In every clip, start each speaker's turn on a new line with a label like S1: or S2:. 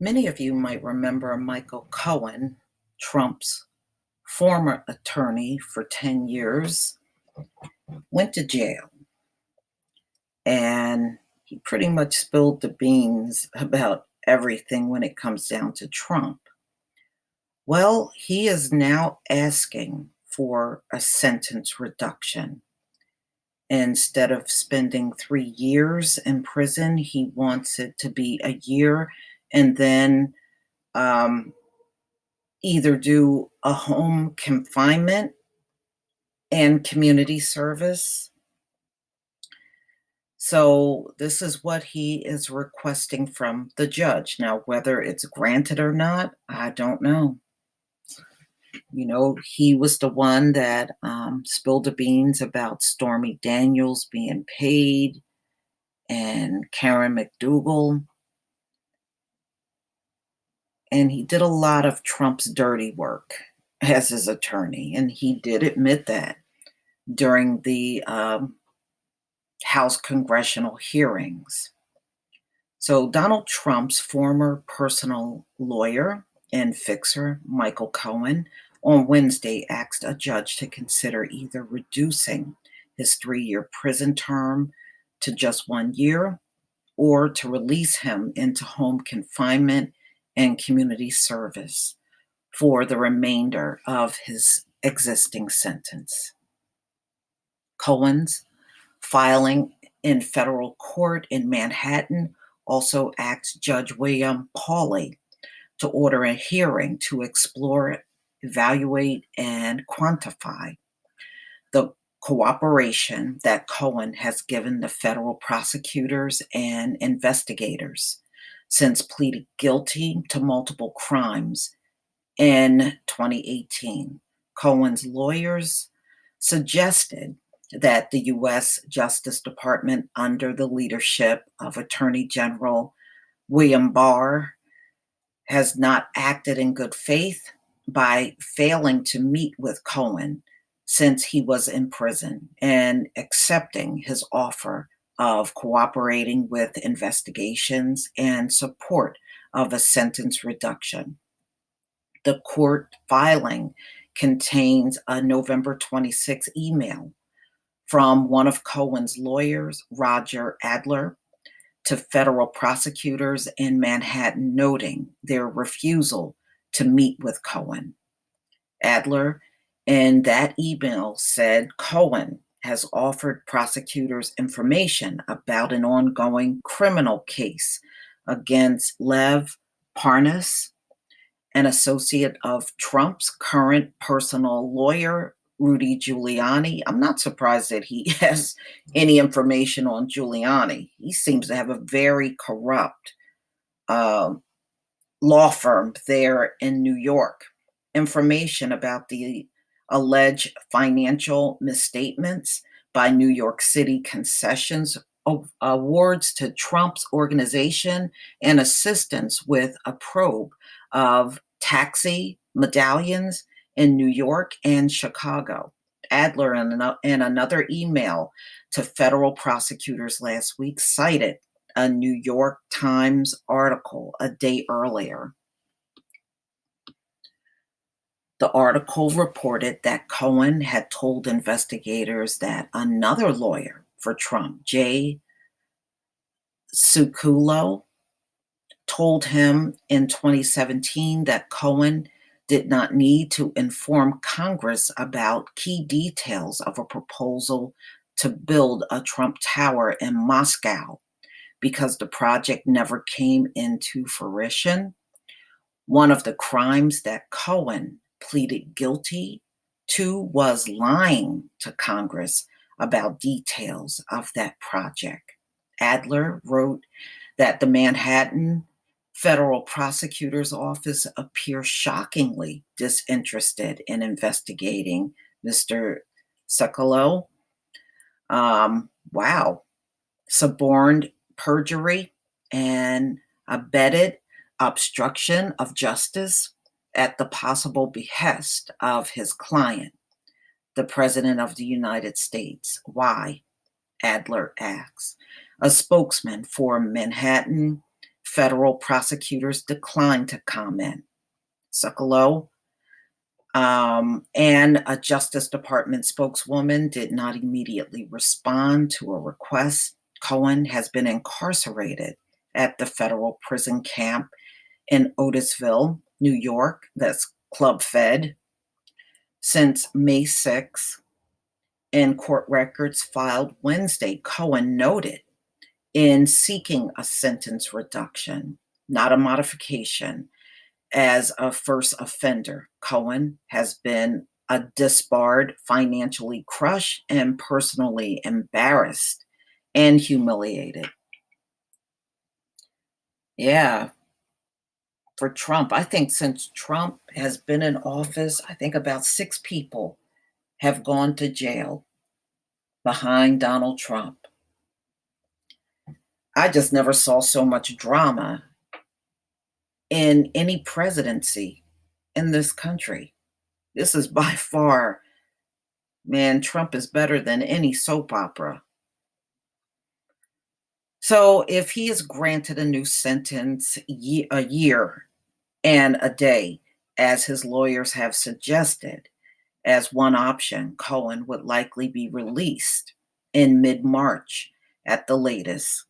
S1: Many of you might remember Michael Cohen, Trump's former attorney for 10 years, went to jail and he pretty much spilled the beans about everything when it comes down to Trump. Well, he is now asking for a sentence reduction. Instead of spending 3 years in prison, he wants it to be a year and then um, either do a home confinement and community service. So this is what he is requesting from the judge. Now, whether it's granted or not, I don't know. He was the one that spilled the beans about Stormy Daniels being paid and Karen McDougal. And he did a lot of Trump's dirty work as his attorney. And he did admit that during the House congressional hearings. So Donald Trump's former personal lawyer and fixer, Michael Cohen, on Wednesday asked a judge to consider either reducing his 3-year prison term to just 1 year or to release him into home confinement and community service for the remainder of his existing sentence. Cohen's filing in federal court in Manhattan also asked Judge William Pauley to order a hearing to explore, evaluate, and quantify the cooperation that Cohen has given the federal prosecutors and investigators since pleading guilty to multiple crimes in 2018. Cohen's lawyers suggested that the U.S. Justice Department, under the leadership of Attorney General William Barr, has not acted in good faith by failing to meet with Cohen since he was in prison and accepting his offer of cooperating with investigations and support of a sentence reduction. The court filing contains a November 26 email from one of Cohen's lawyers, Roger Adler, to federal prosecutors in Manhattan, noting their refusal to meet with Cohen. Adler, in that email, said Cohen has offered prosecutors information about an ongoing criminal case against Lev Parnas, an associate of Trump's current personal lawyer, Rudy Giuliani. I'm not surprised that he has any information on Giuliani. He seems to have a very corrupt law firm there in New York. Information about the alleged financial misstatements by New York City concessions awards to Trump's organization and assistance with a probe of taxi medallions in New York and Chicago. Adler, in another email to federal prosecutors last week, cited a New York Times article a day earlier. The article reported that Cohen had told investigators that another lawyer for Trump, Jay Sekulow, told him in 2017 that Cohen did not need to inform Congress about key details of a proposal to build a Trump Tower in Moscow because the project never came into fruition. One of the crimes that Cohen pleaded guilty to was lying to Congress about details of that project. Adler wrote that the Manhattan federal prosecutor's office appears shockingly disinterested in investigating Mr. Sekulow. Wow. Suborned perjury and abetted obstruction of justice at the possible behest of his client, the President of the United States. Why? Adler asks. A spokesman for Manhattan federal prosecutors declined to comment. Socolow and a Justice Department spokeswoman did not immediately respond to a request. Cohen has been incarcerated at the federal prison camp in Otisville, New York, that's Club Fed, since May 6th. In court records filed Wednesday, Cohen noted in seeking a sentence reduction, not a modification, as a first offender. Cohen has been a disbarred, financially crushed, and personally embarrassed and humiliated. Yeah, for Trump, I think since Trump has been in office, I think about 6 people have gone to jail behind Donald Trump. I just never saw so much drama in any presidency in this country. This is by far, man, Trump is better than any soap opera. So if he is granted a new sentence, a year and a day, as his lawyers have suggested, as one option, Cohen would likely be released in mid March at the latest,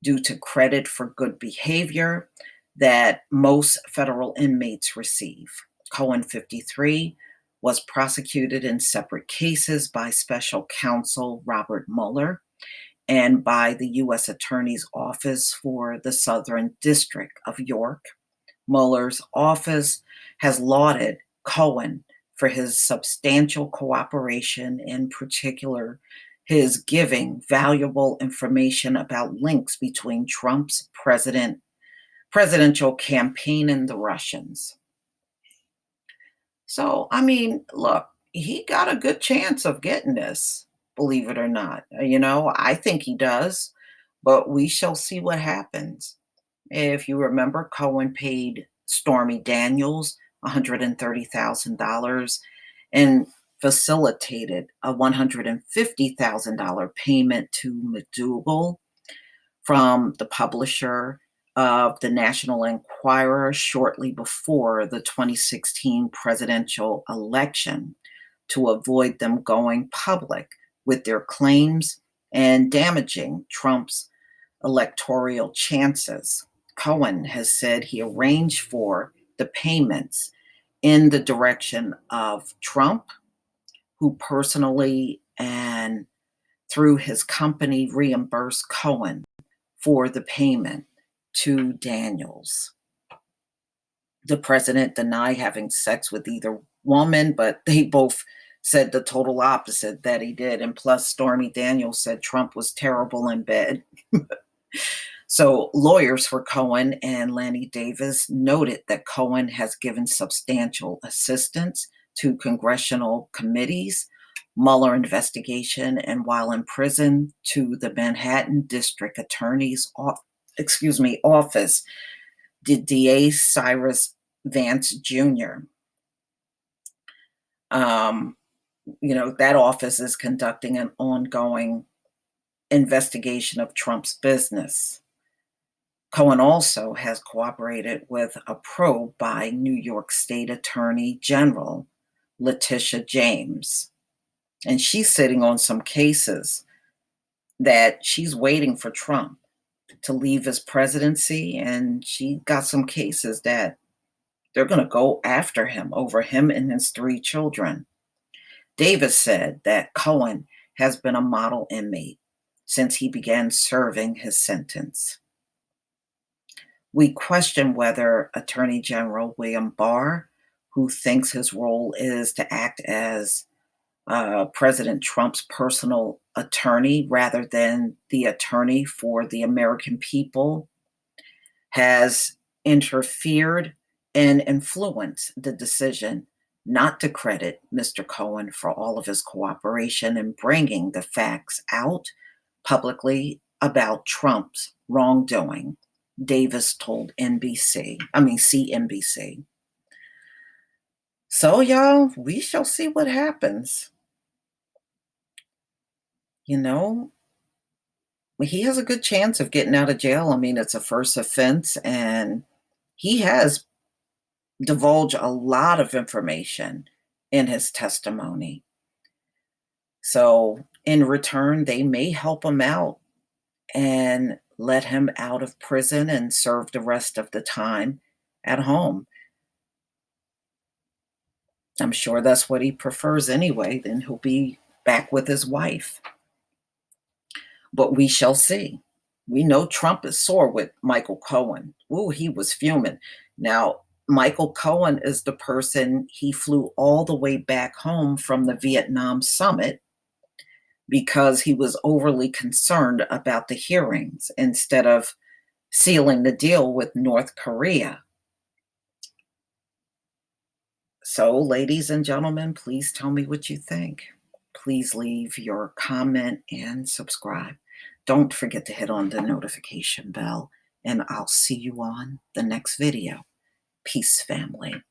S1: due to credit for good behavior that most federal inmates receive. Cohen, 53, was prosecuted in separate cases by special counsel Robert Mueller and by the U.S. Attorney's Office for the Southern District of York. Mueller's office has lauded Cohen for his substantial cooperation, in particular, his giving valuable information about links between Trump's presidential campaign and the Russians. So, I mean, look, he got a good chance of getting this, believe it or not. I think he does, but we shall see what happens. If you remember, Cohen paid Stormy Daniels $130,000 and facilitated a $150,000 payment to McDougal from the publisher of the National Enquirer shortly before the 2016 presidential election to avoid them going public with their claims and damaging Trump's electoral chances. Cohen has said he arranged for the payments in the direction of Trump, who personally and through his company reimbursed Cohen for the payment to Daniels. The president denied having sex with either woman, but they both said the total opposite that he did. And plus, Stormy Daniels said Trump was terrible in bed. So, lawyers for Cohen and Lanny Davis noted that Cohen has given substantial assistance to congressional committees, Mueller investigation, and while in prison, to the Manhattan District Attorney's office, the DA Cyrus Vance Jr. That office is conducting an ongoing investigation of Trump's business. Cohen also has cooperated with a probe by New York State Attorney General Letitia James. And she's sitting on some cases that she's waiting for Trump to leave his presidency. And she got some cases that they're going to go after him over him and his 3 children. Davis said that Cohen has been a model inmate since he began serving his sentence. We question whether Attorney General William Barr, who thinks his role is to act as President Trump's personal attorney rather than the attorney for the American people, has interfered and influenced the decision not to credit Mr. Cohen for all of his cooperation in bringing the facts out publicly about Trump's wrongdoing, Davis told CNBC. So, y'all, we shall see what happens. he has a good chance of getting out of jail. I mean, it's a first offense, and he has divulged a lot of information in his testimony. So, in return, they may help him out and let him out of prison and serve the rest of the time at home. I'm sure that's what he prefers anyway. Then he'll be back with his wife. But we shall see. We know Trump is sore with Michael Cohen. Ooh, he was fuming. Now, Michael Cohen is the person he flew all the way back home from the Vietnam summit because he was overly concerned about the hearings instead of sealing the deal with North Korea. So, ladies and gentlemen, please tell me what you think. Please leave your comment and subscribe. Don't forget to hit on the notification bell, and I'll see you on the next video. Peace, family.